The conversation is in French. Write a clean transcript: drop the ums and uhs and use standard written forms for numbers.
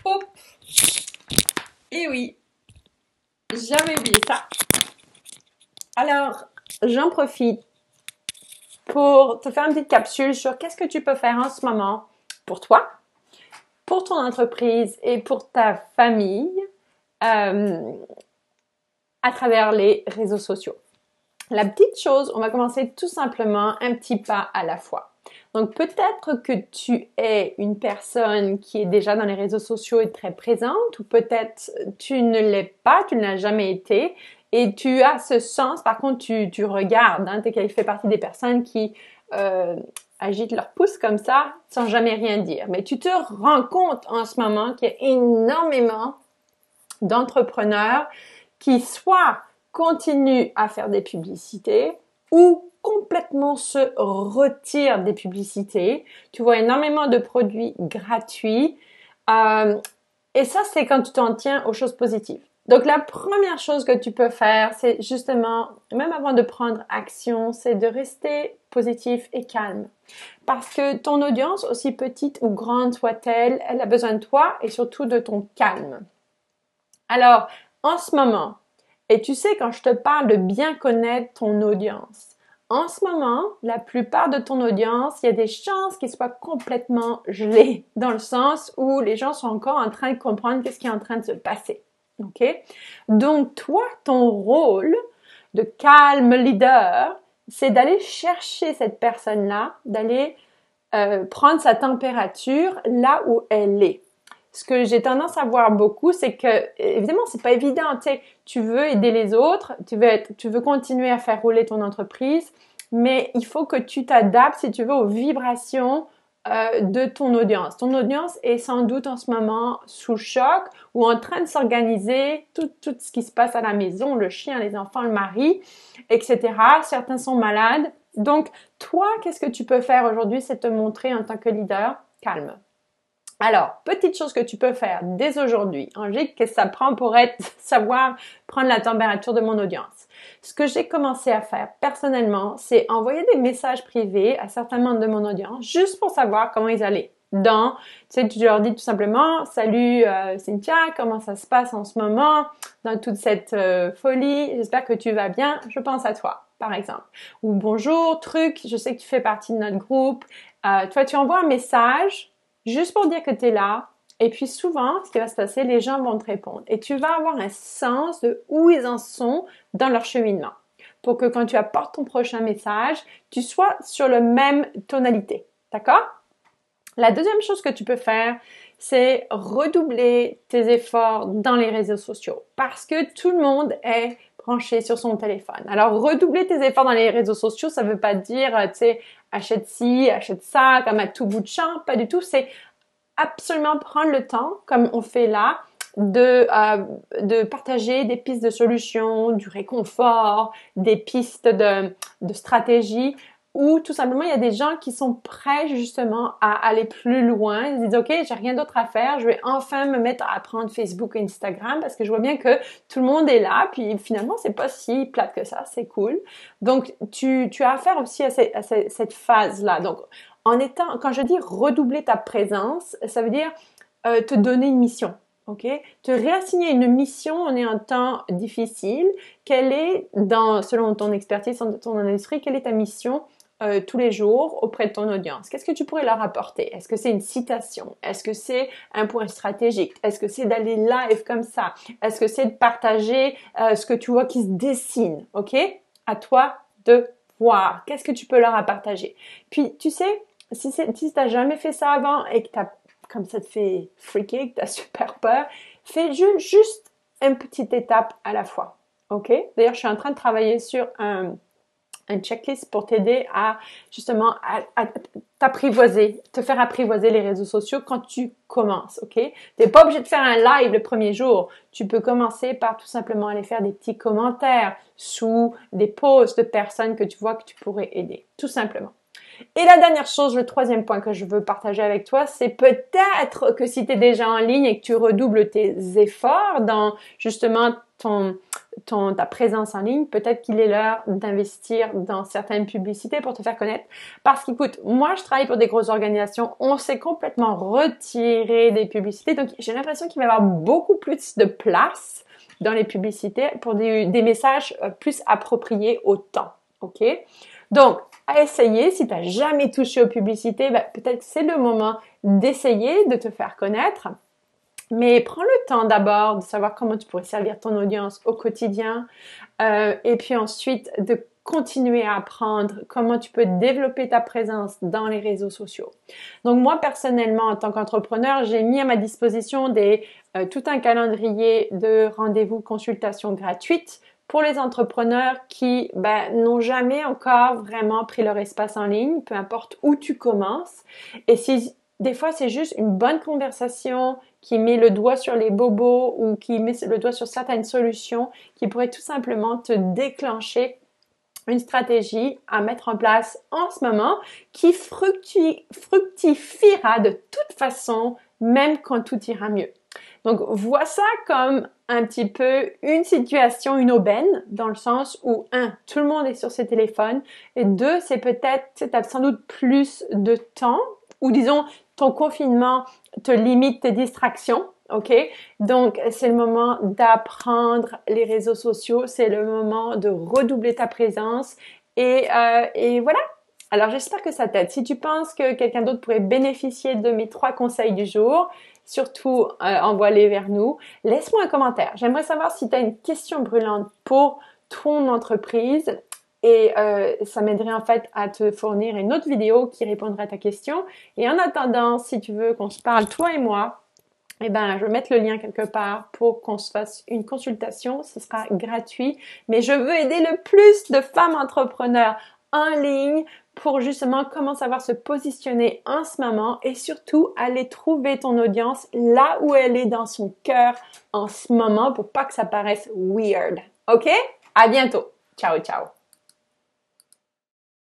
Hop. Et oui, j'avais oublié ça. Alors, j'en profite pour te faire une petite capsule sur qu'est-ce que tu peux faire en ce moment pour toi, pour ton entreprise et pour ta famille à travers les réseaux sociaux. La petite chose, on va commencer tout simplement un petit pas à la fois. Donc peut-être que tu es une personne qui est déjà dans les réseaux sociaux et très présente, ou peut-être tu ne l'es pas, tu ne l'as jamais été, et tu as ce sens, par contre tu regardes, hein, tu fais partie des personnes qui agitent leur pouce comme ça sans jamais rien dire. Mais tu te rends compte en ce moment qu'il y a énormément d'entrepreneurs qui soit continuent à faire des publicités ou complètement se retirent des publicités. Tu vois énormément de produits gratuits. Et ça, c'est quand tu t'en tiens aux choses positives. Donc, la première chose que tu peux faire, c'est justement, même avant de prendre action, c'est de rester positif et calme. Parce que ton audience, aussi petite ou grande soit-elle, elle a besoin de toi et surtout de ton calme. Alors, en ce moment, et tu sais, quand je te parle de bien connaître ton audience, en ce moment, la plupart de ton audience, il y a des chances qu'ils soient complètement gelés, dans le sens où les gens sont encore en train de comprendre qu'est-ce qui est en train de se passer. OK? Donc, toi, ton rôle de calme leader, c'est d'aller chercher cette personne-là, d'aller prendre sa température là où elle est. Ce que j'ai tendance à voir beaucoup, c'est que, évidemment, c'est pas évident, tu sais, tu veux aider les autres, tu veux continuer à faire rouler ton entreprise, mais il faut que tu t'adaptes, si tu veux, aux vibrations de ton audience. Ton audience est sans doute en ce moment sous choc ou en train de s'organiser, tout ce qui se passe à la maison, le chien, les enfants, le mari, etc. Certains sont malades. Donc, toi, qu'est-ce que tu peux faire aujourd'hui? C'est te montrer en tant que leader calme. Alors, petite chose que tu peux faire dès aujourd'hui, Angélique, qu'est-ce que ça prend pour savoir prendre la température de mon audience? Ce que j'ai commencé à faire personnellement, c'est envoyer des messages privés à certains membres de mon audience, juste pour savoir comment ils allaient. Tu sais, tu leur dis tout simplement, salut Cynthia, comment ça se passe en ce moment dans toute cette folie, j'espère que tu vas bien, je pense à toi, par exemple. Ou bonjour, truc, je sais que tu fais partie de notre groupe. Toi, tu envoies un message juste pour dire que tu es là. Et puis souvent, ce qui va se passer, les gens vont te répondre. Et tu vas avoir un sens de où ils en sont dans leur cheminement. Pour que quand tu apportes ton prochain message, tu sois sur la même tonalité. D'accord? La deuxième chose que tu peux faire, c'est redoubler tes efforts dans les réseaux sociaux. Parce que tout le monde est branché sur son téléphone. Alors, redoubler tes efforts dans les réseaux sociaux, ça veut pas dire, tu sais, achète ci, achète ça, comme à tout bout de champ. Pas du tout. C'est absolument prendre le temps, comme on fait là, de partager des pistes de solutions, du réconfort, des pistes de stratégie, ou tout simplement, il y a des gens qui sont prêts justement à aller plus loin. Ils disent, OK, j'ai rien d'autre à faire, je vais enfin me mettre à apprendre Facebook et Instagram parce que je vois bien que tout le monde est là, puis finalement, c'est pas si plate que ça, c'est cool. Donc, tu as affaire aussi à cette phase-là. Donc, quand je dis redoubler ta présence, ça veut dire te donner une mission. OK? Te réassigner une mission, on est en temps difficile. Quelle est, selon ton expertise, ton industrie, quelle est ta mission tous les jours auprès de ton audience? Qu'est-ce que tu pourrais leur apporter? Est-ce que c'est une citation? Est-ce que c'est un point stratégique? Est-ce que c'est d'aller live comme ça? Est-ce que c'est de partager ce que tu vois qui se dessine? OK? À toi de voir. Qu'est-ce que tu peux leur partager? Puis, tu sais, si tu n'as jamais fait ça avant et que comme ça te fait freaker, que tu as super peur, fais juste une petite étape à la fois. OK? D'ailleurs, je suis en train de travailler sur un checklist pour t'aider à justement à t'apprivoiser, te faire apprivoiser les réseaux sociaux quand tu commences, OK? T'es pas obligé de faire un live le premier jour. Tu peux commencer par tout simplement aller faire des petits commentaires sous des posts de personnes que tu vois que tu pourrais aider, tout simplement. Et la dernière chose, le troisième point que je veux partager avec toi, c'est peut-être que si tu es déjà en ligne et que tu redoubles tes efforts dans justement ta présence en ligne, peut-être qu'il est l'heure d'investir dans certaines publicités pour te faire connaître. Parce qu'écoute, moi, je travaille pour des grosses organisations. On s'est complètement retiré des publicités. Donc, j'ai l'impression qu'il va y avoir beaucoup plus de place dans les publicités pour des messages plus appropriés au temps. OK? Donc, à essayer, si tu n'as jamais touché aux publicités, peut-être que c'est le moment d'essayer de te faire connaître. Mais prends le temps d'abord de savoir comment tu pourrais servir ton audience au quotidien et puis ensuite de continuer à apprendre comment tu peux développer ta présence dans les réseaux sociaux. Donc moi, personnellement, en tant qu'entrepreneur, j'ai mis à ma disposition tout un calendrier de rendez-vous consultations gratuites pour les entrepreneurs qui n'ont jamais encore vraiment pris leur espace en ligne, peu importe où tu commences. Et si des fois, c'est juste une bonne conversation qui met le doigt sur les bobos ou qui met le doigt sur certaines solutions qui pourraient tout simplement te déclencher une stratégie à mettre en place en ce moment qui fructifiera de toute façon, même quand tout ira mieux. Donc, vois ça comme un petit peu une situation, une aubaine, dans le sens où, tout le monde est sur ses téléphones, et deux, c'est peut-être, tu as sans doute plus de temps, ou disons, ton confinement te limite tes distractions, OK? Donc, c'est le moment d'apprendre les réseaux sociaux, c'est le moment de redoubler ta présence, et voilà. Alors, j'espère que ça t'aide. Si tu penses que quelqu'un d'autre pourrait bénéficier de mes 3 conseils du jour, surtout envoie-les vers nous. Laisse-moi un commentaire. J'aimerais savoir si tu as une question brûlante pour ton entreprise et ça m'aiderait en fait à te fournir une autre vidéo qui répondra à ta question. Et en attendant, si tu veux qu'on se parle, toi et moi, je vais mettre le lien quelque part pour qu'on se fasse une consultation. Ce sera gratuit, mais je veux aider le plus de femmes entrepreneurs en ligne pour justement comment savoir se positionner en ce moment et surtout aller trouver ton audience là où elle est dans son cœur en ce moment pour pas que ça paraisse weird. OK? À bientôt. Ciao, ciao.